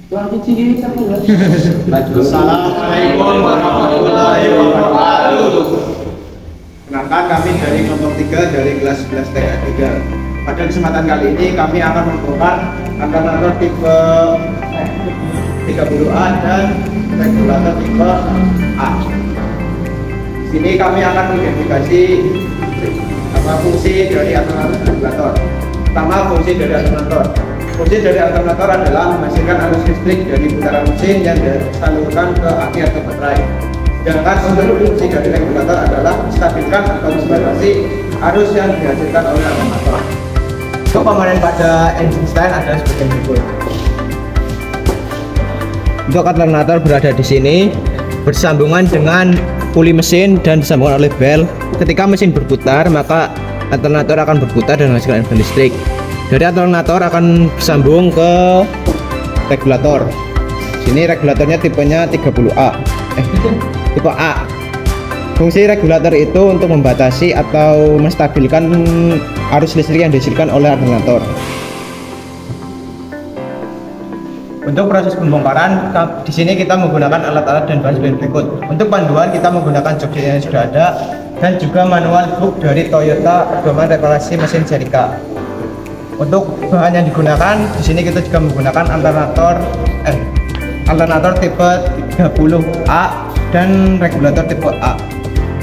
Assalamualaikum warahmatullahi wabarakatuh. Kenalkan, kami dari kelompok 3 dari kelas 11 TK 3. Pada kesempatan kali ini kami akan membongkar alternator tipe 30A dan regulator tipe A. Di sini kami akan mengidentifikasi fungsi dari alternator regulator. Pertama, fungsi dari alternator. Fungsi dari alternator adalah menghasilkan arus listrik dari putaran mesin yang disalurkan ke aki atau baterai. Sedangkan untuk fungsi dari regulator adalah menstabilkan atau membatasi arus yang dihasilkan oleh alternator. Untuk komponen pada engine stand ada sebagai berikut. Untuk alternator berada di sini bersambungan dengan puli mesin dan disambungkan oleh bel. Ketika mesin berputar, maka alternator akan berputar dan menghasilkan energi listrik. Dari alternator akan bersambung ke regulator. Sini regulatornya tipenya 30A. Tipe A. Fungsi regulator itu untuk membatasi atau menstabilkan arus listrik yang dihasilkan oleh alternator. Untuk proses pembongkaran, di sini kita menggunakan alat-alat dan bahan sebagai berikut. Untuk panduan kita menggunakan jok yang sudah ada dan juga manual book dari Toyota pedoman reparasi mesin seri K. Untuk bahan yang digunakan, di sini kita juga menggunakan alternator tipe 30A dan regulator tipe A.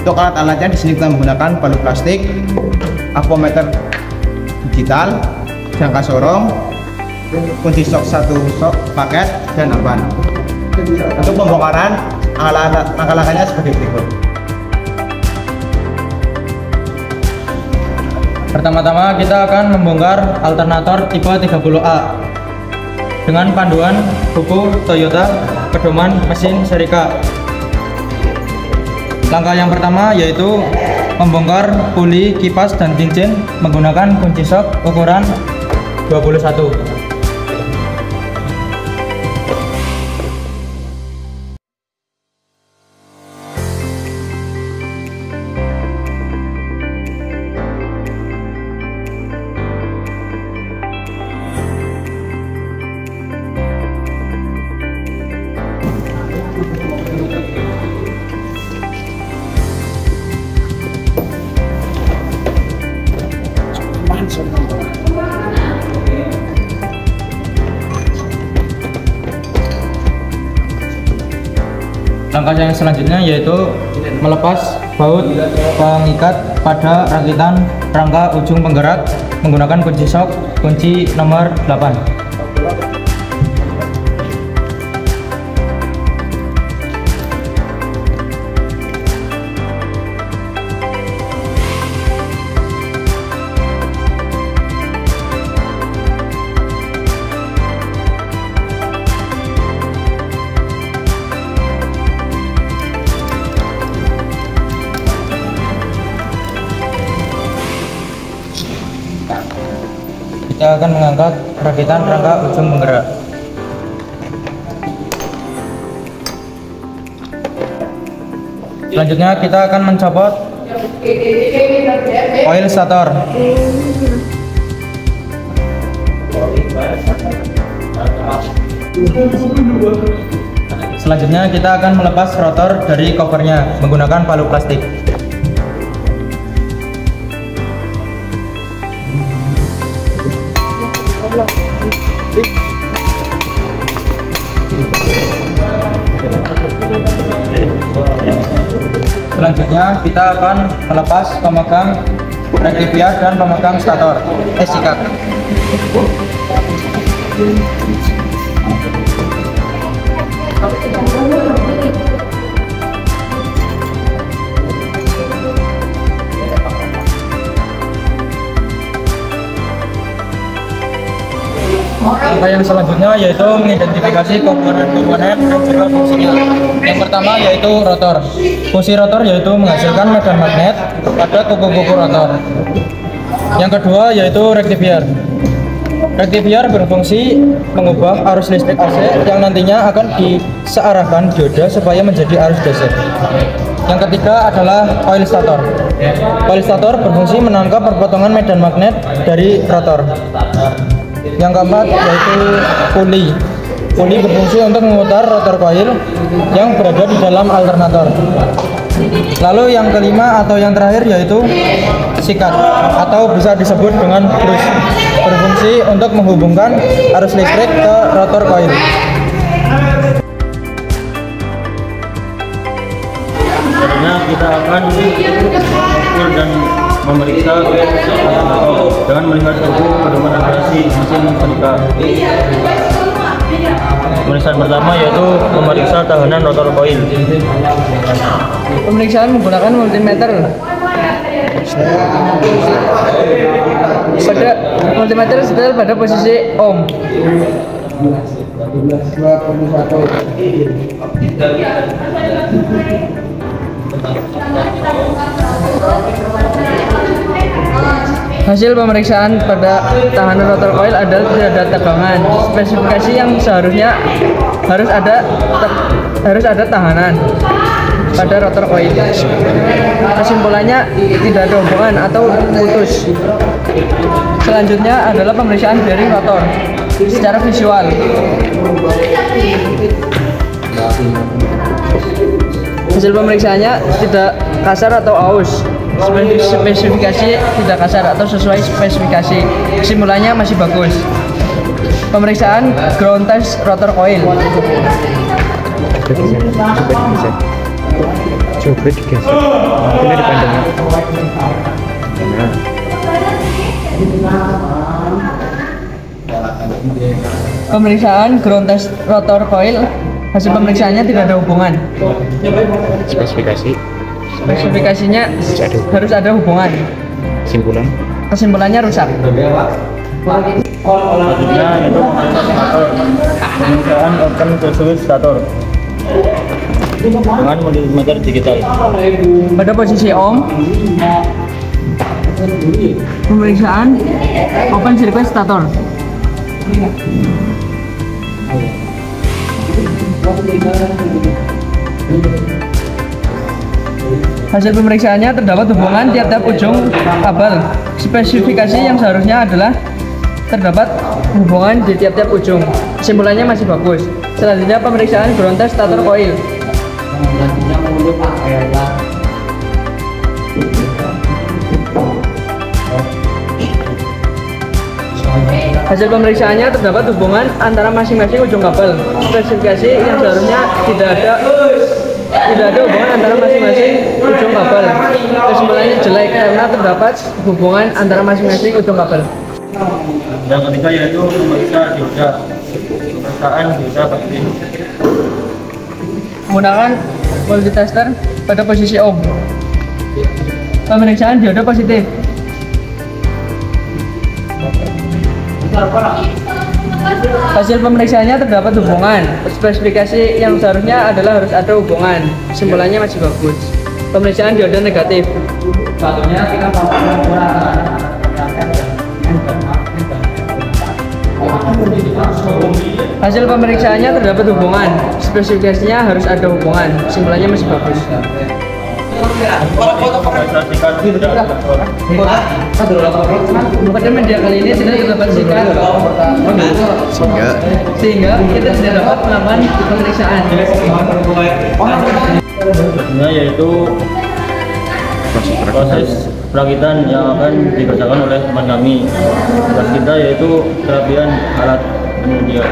Untuk alat-alatnya di sini kita menggunakan balut plastik, avometer digital, jangka sorong, kunci sok 1 sok paket, dan aban. Untuk pembongkaran, langkah-langkahnya sebagai berikut. Pertama-tama kita akan membongkar alternator tipe 30A dengan panduan buku Toyota pedoman mesin seri K. Langkah yang pertama yaitu membongkar puli, kipas, dan cincin menggunakan kunci sok ukuran 21. Langkah yang selanjutnya yaitu melepas baut pengikat pada rakitan rangka ujung penggerak menggunakan kunci sok kunci nomor 8. Kita akan mengangkat rakitan rangka ujung penggerak. Selanjutnya kita akan mencopot oil stator. Selanjutnya kita akan melepas rotor dari covernya menggunakan palu plastik. Selanjutnya kita akan melepas pemegang rektifier dan pemegang stator sikat. Langkah yang selanjutnya yaitu mengidentifikasi komponen-komponen dan juga fungsinya. Yang pertama yaitu rotor. Fungsi rotor yaitu menghasilkan medan magnet pada kuku-kuku rotor. Yang kedua yaitu rektifier. Rektifier berfungsi mengubah arus listrik AC yang nantinya akan disearahkan dioda supaya menjadi arus DC. Yang ketiga adalah oil stator. Oil stator berfungsi menangkap perpotongan medan magnet dari rotor. Yang keempat yaitu puli. Puli berfungsi untuk memutar rotor koil yang berada di dalam alternator. Lalu yang kelima atau yang terakhir yaitu sikat atau bisa disebut dengan brush, berfungsi untuk menghubungkan arus listrik ke rotor koil. Selanjutnya kita akan mengukur dan memeriksa dengan melihat suhu pedoman radiasi mesin setrika. Pemeriksaan pertama yaitu memeriksa tahanan rotor koil. Pemeriksaan menggunakan multimeter. Pada multimeter setel pada posisi ohm. Hasil pemeriksaan pada tahanan rotor koil adalah tidak ada tegangan. Spesifikasi yang seharusnya harus ada tahanan pada rotor koil. Kesimpulannya tidak ada hubungan atau putus. Selanjutnya adalah pemeriksaan bearing rotor secara visual. Hasil pemeriksaannya tidak kasar atau aus. Spesifikasi tidak kasar atau sesuai spesifikasi. Kesimpulannya masih bagus. Pemeriksaan ground test rotor coil. Coba digeser. Ini dipandang. Pemeriksaan ground test rotor coil. Hasil pemeriksaannya tidak ada hubungan. Spesifikasinya harus ada hubungan. Kesimpulannya rusak. Selanjutnya itu pemeriksaan open switch stator dengan multimeter digital. Pada posisi ohm, pemeriksaan open circuit stator. Hasil pemeriksaannya terdapat hubungan tiap-tiap ujung kabel. Spesifikasi yang seharusnya adalah terdapat hubungan di tiap-tiap ujung. Kesimpulannya masih bagus. Selanjutnya pemeriksaan ground test stator coil. Hasil pemeriksaannya terdapat hubungan antara masing-masing ujung kabel. Spesifikasi yang seharusnya tidak ada hubungan antara masing-masing ujung kabel. Kesimpulannya jelek karena terdapat hubungan antara masing-masing ujung kabel. Yang ketiga yaitu memeriksa dioda. Pemeriksaan dioda pakai Menggunakan multitester pada posisi ohm. Pemeriksaan dioda positif. Hasil pemeriksaannya terdapat hubungan. Spesifikasi yang seharusnya adalah harus ada hubungan. Kesimpulannya masih bagus. Pemeriksaan dioda negatif. Hasil pemeriksaannya terdapat hubungan. Spesifikasinya harus ada hubungan. Kesimpulannya masih bagus. Pada media kali ini tidak terdapat sikat sehingga kita tidak dapat melakukan pemeriksaan. Selanjutnya yaitu proses perakitan yang akan dikerjakan oleh teman kami. Tugas kita yaitu perapian alat penunjuk.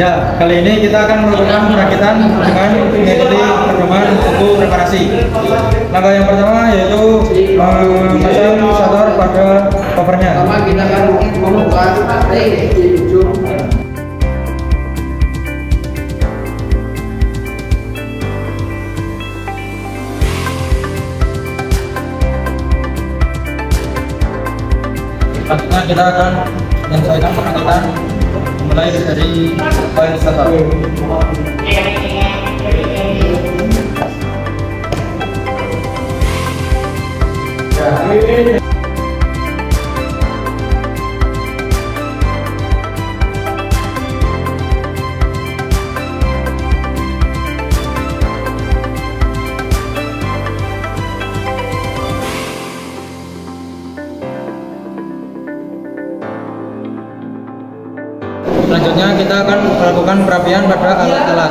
Ya, kali ini kita akan melakukan perakitan dengan mengikuti pedoman buku reparasi. Langkah yang pertama yaitu memasang stator pada covernya. Kita akan membuka di ujung. Selanjutnya kita akan menyelesaikan perakitan mulai dari koil stator. selanjutnya kita akan melakukan perapian pada alat-alat.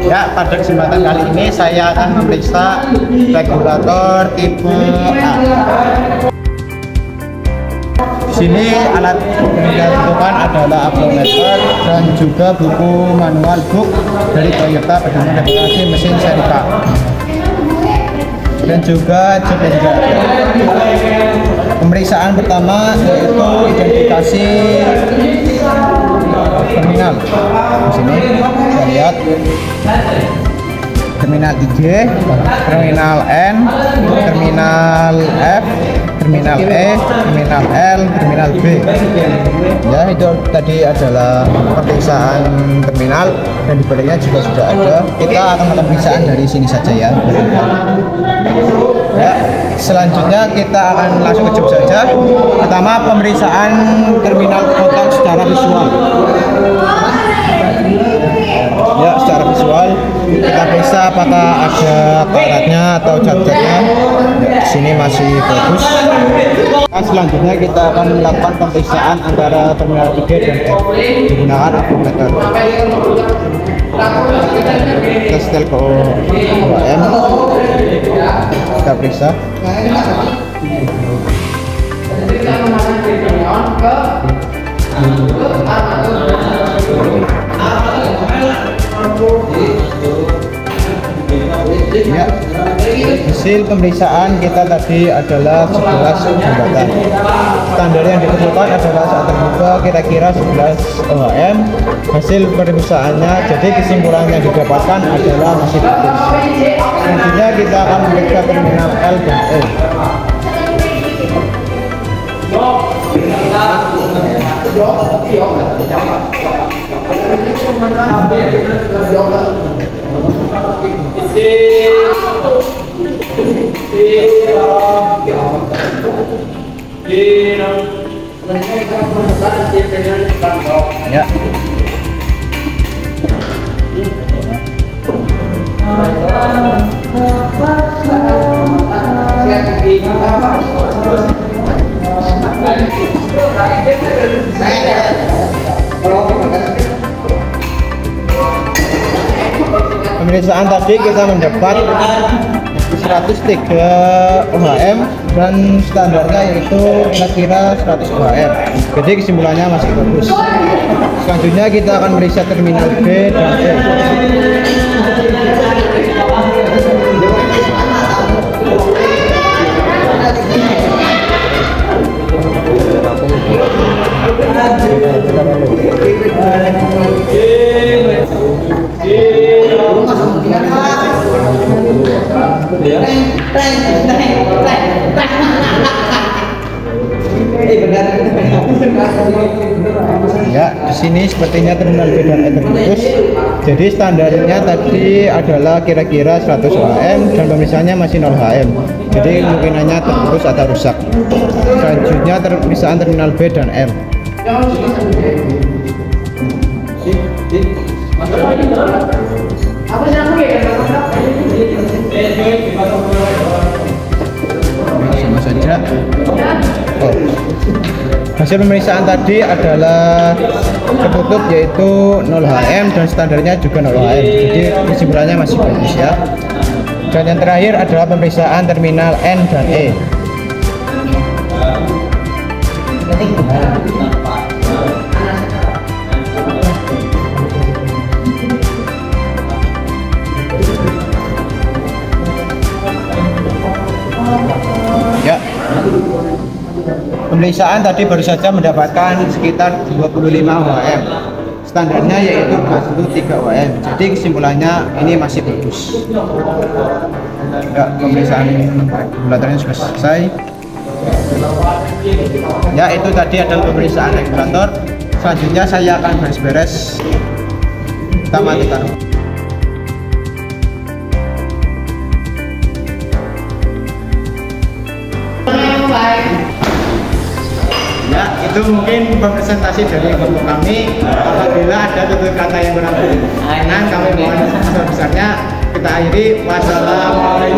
Ya, pada kesempatan kali ini saya akan memeriksa regulator tipe A. Di sini alat yang dibutuhkan adalah ampelometer dan juga buku manual book dari Toyota pedoman navigasi mesin seri K. Dan juga jeda. Pemeriksaan pertama yaitu identifikasi terminal. Di sini kita lihat terminal IG, terminal N, terminal F, terminal E, terminal L, terminal B. Ya, itu tadi adalah pemeriksaan terminal dan di baliknya juga sudah ada. Kita akan melakukan pemeriksaan dari sini saja ya. Ya, selanjutnya kita akan langsung ke job saja. Pertama, pemeriksaan terminal kotak secara visual. Ya, secara visual kita periksa apakah ada karetnya atau cat-catnya. Ya, di sini masih bagus. Nah, selanjutnya kita akan melakukan pemeriksaan antara terminal IG dan F menggunakan ampelometer. Kita setel ke OHM, kita periksa. Ya, hasil pemeriksaan kita tadi adalah 11 jembatan. Standar yang dibutuhkan adalah saat terbuka kira-kira 11 OHM. Hasil pemeriksaannya, jadi kesimpulan yang didapatkan adalah masih bagus. Selanjutnya kita akan memeriksa terminal L dan E. Ya. Pemeriksaan tadi kita mendapat 103 OHM dan standarnya yaitu kira-kira 100 OHM. Jadi kesimpulannya masih bagus. Selanjutnya kita akan meriksa terminal B dan E. Ya, di sini sepertinya terminal B dan E terputus. Jadi standarnya tadi adalah kira-kira 100 HM dan pemeriksaannya masih 0 HM. Jadi kemungkinannya terputus atau rusak. Selanjutnya pemeriksaan terminal B dan M. Sama saja. Oh. Hasil pemeriksaan tadi adalah tertutup yaitu 0 HM dan standarnya juga 0 HM. Jadi kesimpulannya masih bagus ya. Dan yang terakhir adalah pemeriksaan terminal N dan E. Ya. Pemeriksaan tadi baru saja mendapatkan sekitar 25 OHM. Standarnya yaitu 23 OHM. Jadi kesimpulannya ini masih bagus. Ya, pemeriksaan regulatornya sudah selesai. Ya, itu tadi adalah pemeriksaan regulator. Selanjutnya saya akan beres-beres. Kita matikan. Ya, itu mungkin presentasi dari kelompok kami. Apabila ada tutur kata yang kurang berkenan, kami mohon sebesar-besarnya kita akhiri. Wassalamualaikum.